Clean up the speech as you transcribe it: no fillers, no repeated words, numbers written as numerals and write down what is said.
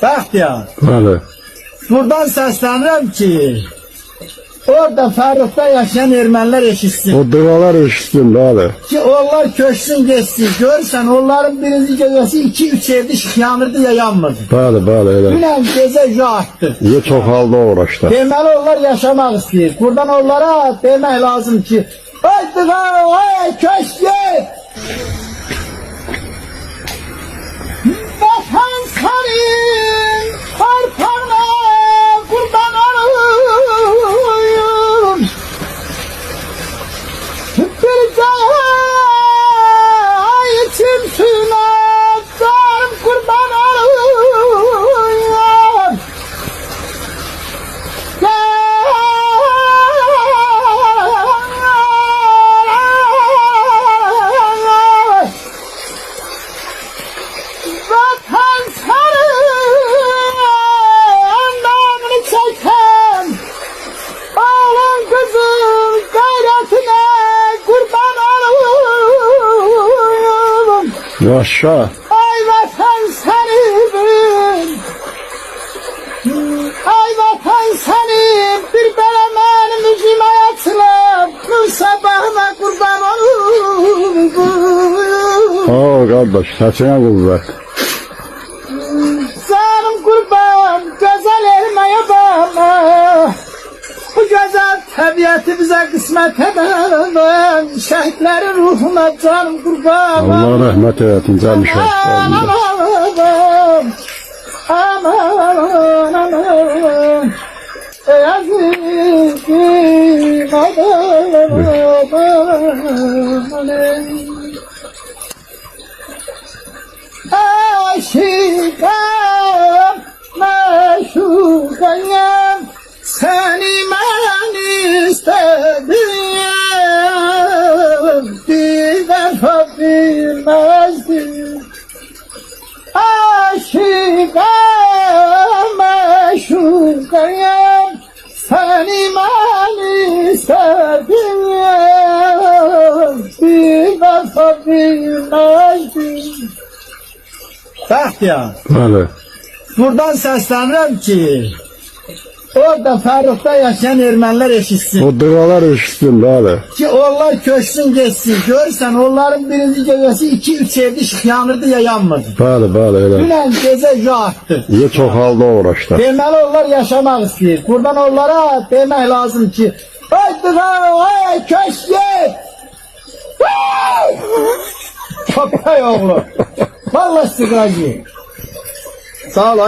Bəxtiyar, Bəli. buradan səslənirəm ki, orada Fərruxda yaşayan ermənilər eşitsin. O dualar eşitsin, bəli. Ki onlar köçsün geçsin. Görürsən onların birinci gecesi 2-3 evde işıq yanırdı ya yanmırdı. Bəli, bəli, elə. Dünən gecə arttı. Niyə çox halda uğraşdı? Deməli onlar yaşamaq istəyir. Buradan onlara demək lazım ki, ay dığa, ay köç git. Vatan senin harparına kurban olayım. Bir cahil içimsine canım kurban olayım. Vatan sarın namını çeken oğlum kızım gayretine kurban olayım. Yaşa. Ay vatan senin, ay vatan senin, bir benim üzüm hayatına, bu sabahına kurban olayım. Oo qardaş, səsinə qüvvət. Canım kurban, güzel elmaya bağlı. Bu güzel tabiatı bize kısmet eden, şehitlerin ruhuna canım kurban. Allah rəhmət eləsin, cəmi şəhidlərimizə. Aman, aman, aman. Ey azizim, aman. Aşıkam, maşukayım, seni ben istedim, bir defa bilmezdim. Aşıkam, maşukayım, seni ben istedim, bir defa bilmezdim. Bəxtiyar, Bəli. buradan səslənirəm ki, orada Fərruxda yaşayan ermənilər eşitsin. O dualar eşitsin, bəli. Ki onlar köçsün geçsin. Görürsən onların birinci gecesi 2-3 evde işıq yanırdı ya yanmırdı. Bəli, bəli, elə. Dünən gecə arttı. Niyə çox halda uğraşdı? Deməli onlar yaşamaq istəyir. Buradan onlara demək lazım ki, ay dığa, ay köç git. Köpək oğlu. Vallahi sıqracı. Sağ ol.